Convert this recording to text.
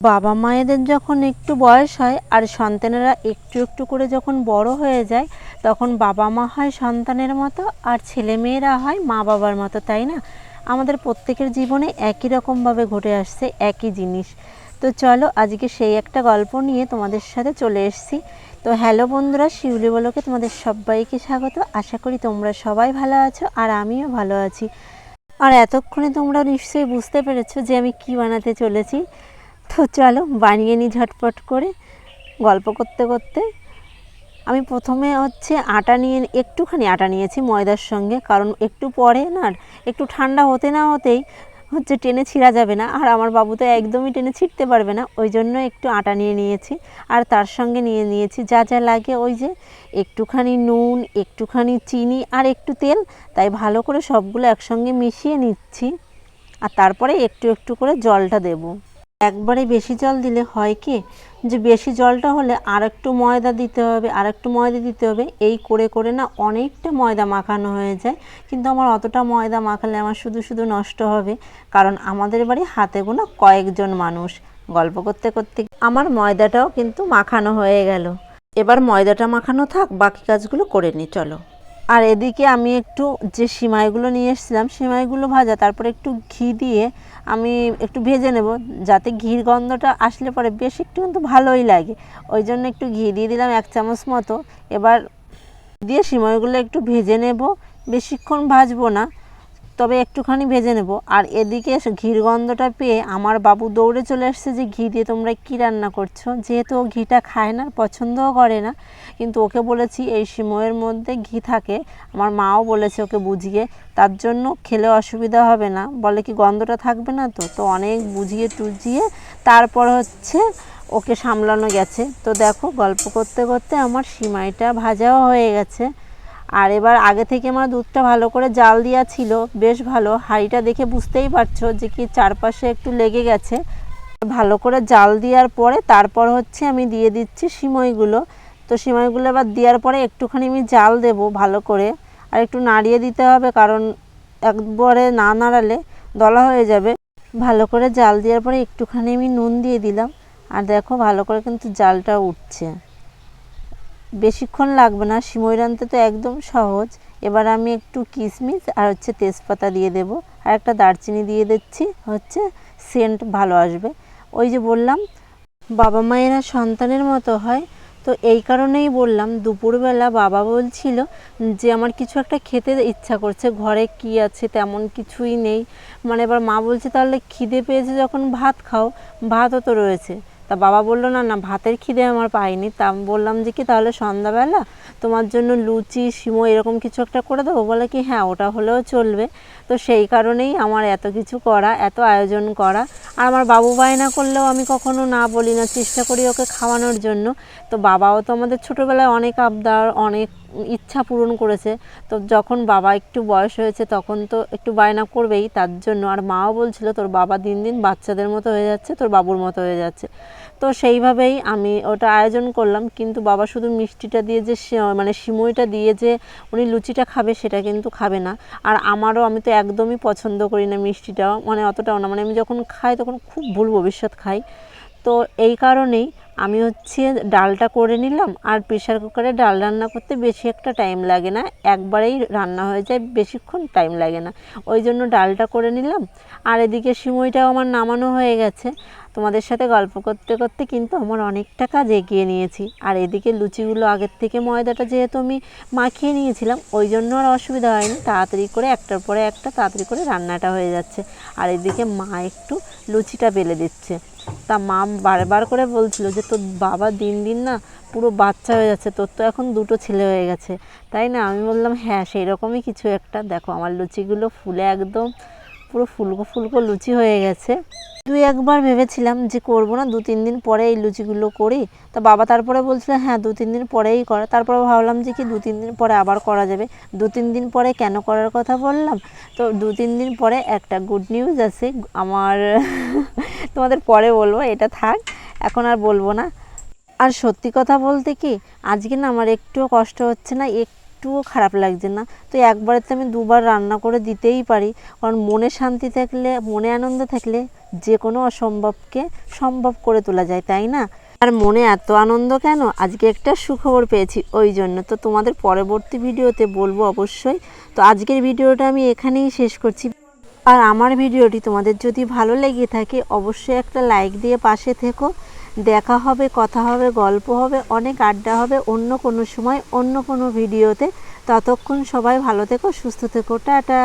বাবা মায়েদের যখন একটু বয়স হয় আর সন্তানেরা একটু একটু করে যখন বড় হয়ে যায়, তখন বাবা মা হয় সন্তানের মতো আর ছেলেমেয়েরা হয় মা বাবার মতো, তাই না? আমাদের প্রত্যেকের জীবনে একই রকমভাবে ঘটে আসছে একই জিনিস। তো চলো আজকে সেই একটা গল্প নিয়ে তোমাদের সাথে চলে এসেছি। তো হ্যালো বন্ধুরা, শিউলি বলোকে তোমাদের সবাইকে স্বাগত। আশা করি তোমরা সবাই ভালো আছো আর আমিও ভালো আছি। আর এতক্ষণে তোমরা নিশ্চয়ই বুঝতে পেরেছো যে আমি কি বানাতে চলেছি। তো চলো বানিয়ে নিই ঝটপট করে। গল্প করতে করতে আমি প্রথমে আটা নিয়ে একটুখানি আটা নিয়েছি ময়দার সঙ্গে, কারণ একটু পরে না একটু ঠান্ডা হতে না হতেই টেনে ছিঁড়া যাবে না, আর আমার বাবু তো একদমই টেনে ছিঁড়তে পারবে না, ওই জন্য একটু আটা নিয়ে নিয়েছি। আর তার সঙ্গে নিয়ে নিয়েছি যা যা লাগে, ওই যে একটুখানি নুন, একটুখানি চিনি আর একটু তেল। তাই ভালো করে সবগুলো একসঙ্গে মিশিয়ে নিচ্ছি। আর তারপরে একটু একটু করে জলটা দেবো। একবারে বেশি জল দিলে হয় কি, যে বেশি জলটা হলে আর একটু ময়দা দিতে হবে, আর একটু ময়দা দিতে হবে, এই করে করে না অনেকটা ময়দা মাখানো হয়ে যায়। কিন্তু আমার অতটা ময়দা মাখালে আমার শুধু শুধু নষ্ট হবে, কারণ আমাদের বাড়ি হাতে গোনা কয়েকজন মানুষ। গল্প করতে করতে আমার ময়দাটাও কিন্তু মাখানো হয়ে গেল। এবার ময়দাটা মাখানো থাক, বাকি কাজগুলো করে নিই চলো। আর এদিকে আমি একটু যে সিমাইগুলো নিয়ে এসেছিলাম, সিমাইগুলো ভাজা, তারপরে একটু ঘি দিয়ে আমি একটু ভেজে নেব, যাতে ঘির গন্ধটা আসলে পরে বেশ একটু কিন্তু ভালোই লাগে। ওই জন্য একটু ঘি দিয়ে দিলাম 1 চামচ মতো। এবার দিয়ে সিমাইগুলো একটু ভেজে নেব, বেশিক্ষণ ভাজবো না, তবে একটুখানি ভেজে নেব। আর এদিকে ঘির গন্ধটা পেয়ে আমার বাবু দৌড়ে চলে এসেছে যে ঘি দিয়ে তোমরা কী রান্না করছো, যেহেতু ও ঘিটা খায় না, পছন্দও করে না। কিন্তু ওকে বলেছি এই সিমইয়ের মধ্যে ঘি থাকে, আমার মাও বলেছে ওকে বুঝিয়ে, তার জন্য খেলে অসুবিধা হবে না, বলে কি গন্ধটা থাকবে না। তো অনেক বুঝিয়ে টুজিয়ে তারপর ওকে সামলানো গেছে। তো দেখো গল্প করতে করতে আমার সিমাইটা ভাজাও হয়ে গেছে। আর এবার আগে থেকে আমার দুধটা ভালো করে জাল দেওয়া ছিল, বেশ ভালো। হাঁড়িটা দেখে বুঝতেই পারছো যে কি চারপাশে একটু লেগে গেছে। ভালো করে জাল দেওয়ার পরে তারপর আমি দিয়ে দিচ্ছি সিমইগুলো। তো সিমইগুলো এবার দেওয়ার পরে একটুখানি আমি জাল দেব ভালো করে, আর একটু নাড়িয়ে দিতে হবে, কারণ একবারে না নাড়ালে দলা হয়ে যাবে। ভালো করে জাল দেওয়ার পরে একটুখানি আমি নুন দিয়ে দিলাম, আর দেখো ভালো করে কিন্তু জালটা উঠছে। বেশিক্ষণ লাগবে না, সিমই রাঁধতে তো একদম সহজ। এবার আমি একটু কিশমিশ আর তেজপাতা দিয়ে দেব, আর একটা দারচিনি দিয়ে দিচ্ছি, সেন্ট ভালো আসবে। ওই যে বললাম বাবা মায়েরা সন্তানের মতো হয়, তো এই কারণেই বললাম। দুপুরবেলা বাবা বলছিল যে আমার কিছু একটা খেতে ইচ্ছা করছে, ঘরে কি আছে তেমন কিছুই নেই। মানে এবার মা বলছে তাহলে খিদে পেয়েছে যখন ভাত খাও, ভাতও তো রয়েছে। তা বাবা বললো না না, ভাতের খিদে আমার পাইনি। তা আমি বললাম যে কি তাহলে সন্ধ্যাবেলা তোমার জন্য লুচি সিমই এরকম কিছু একটা করে দেবো। বলে কি হ্যাঁ ওটা হলেও চলবে। তো সেই কারণেই আমার এত কিছু করা, এত আয়োজন করা। আর আমার বাবু বায়না করলেও আমি কখনো না বলি না, চেষ্টা করি ওকে খাওয়ানোর জন্য। তো বাবাও তো আমাদের ছোটোবেলায় অনেক আবদার, অনেক ইচ্ছা পূরণ করেছে। তো যখন বাবা একটু বয়স হয়েছে তখন তো একটু বায়না করবেই, তার জন্য। আর মাও বলছিল তোর বাবা দিন দিন বাচ্চাদের মতো হয়ে যাচ্ছে, তোর বাবুর মতো হয়ে যাচ্ছে। তো সেইভাবেই আমি ওটা আয়োজন করলাম। কিন্তু বাবা শুধু মিষ্টিটা দিয়ে যে মানে সিমইটা দিয়ে যে উনি লুচিটা খাবে সেটা কিন্তু খাবে না। আর আমি তো একদমই পছন্দ করি না মিষ্টিটাও, মানে অতটাও না, মানে আমি যখন খাই তখন খুব ভুল ভবিষ্যৎ খাই। তো এই কারণেই আমি ডালটা করে নিলাম। আর প্রেশার কুকারে ডাল রান্না করতে বেশি একটা টাইম লাগে না, একবারেই রান্না হয়ে যায়, বেশিক্ষণ টাইম লাগে না। ওই জন্য ডালটা করে নিলাম। আর এদিকে সিমইটাও আমার নামানো হয়ে গেছে। তোমাদের সাথে গল্প করতে করতে কিন্তু আমার অনেকটা কাজ এগিয়ে নিয়েছি। আর এদিকে লুচিগুলো আগের থেকে ময়দাটা যেহেতু আমি মাখিয়ে নিয়েছিলাম, ওই জন্য আর অসুবিধা হয়নি, তাড়াতাড়ি করে একটার পরে একটা তাড়াতাড়ি করে রান্নাটা হয়ে যাচ্ছে। আর এদিকে মা একটু লুচিটা বেলে দিচ্ছে। তা মা বারবার করে বলছিল যে তোর বাবা দিন দিন না পুরো বাচ্চা হয়ে যাচ্ছে, তোর তো এখন 2টো ছেলে হয়ে গেছে, তাই না? আমি বললাম হ্যাঁ সেই রকমই কিছু একটা। দেখো আমার লুচিগুলো ফুলে একদম পুরো ফুলকো ফুলকো লুচি হয়ে গেছে। 2-1বার ভেবেছিলাম যে করবো না, 2-3 দিন পরে এই লুচিগুলো করি। তা বাবা তারপরে বলছিল হ্যাঁ 2-3 দিন পরেই করা। তারপরে ভাবলাম যে কি 2-3 দিন পরে আবার করা যাবে। 2-3 দিন পরে কেন করার কথা বললাম, তো 2-3 দিন পরে একটা গুড নিউজ আছে আমার তোমাদের পরে বলবো, এটা থাক, এখন আর বলবো না। আর সত্যি কথা বলতে কি আজকে না আমার একটুও কষ্ট হচ্ছে না, একটুও খারাপ লাগছে না। তো একবারে তো আমি দুবার রান্না করে দিতেই পারি, কারণ মনে শান্তি থাকলে, মনে আনন্দ থাকলে যে কোনো অসম্ভবকে সম্ভব করে তোলা যায়, তাই না? আর মনে এত আনন্দ কেন, আজকে একটা সুখবর পেয়েছি ওই জন্য। তো তোমাদের পরবর্তী ভিডিওতে বলবো অবশ্যই। তো আজকের ভিডিওটা আমি এখানেই শেষ করছি। আর আমার ভিডিওটি তোমাদের যদি ভালো লেগে থাকে অবশ্যই একটা লাইক দিয়ে পাশে থেকো। দেখা হবে, কথা হবে, গল্প হবে, অনেক আড্ডা হবে অন্য কোনো সময় অন্য কোনো ভিডিওতে। ততক্ষণ সবাই ভালো থেকো, সুস্থ থেকো, টাটা।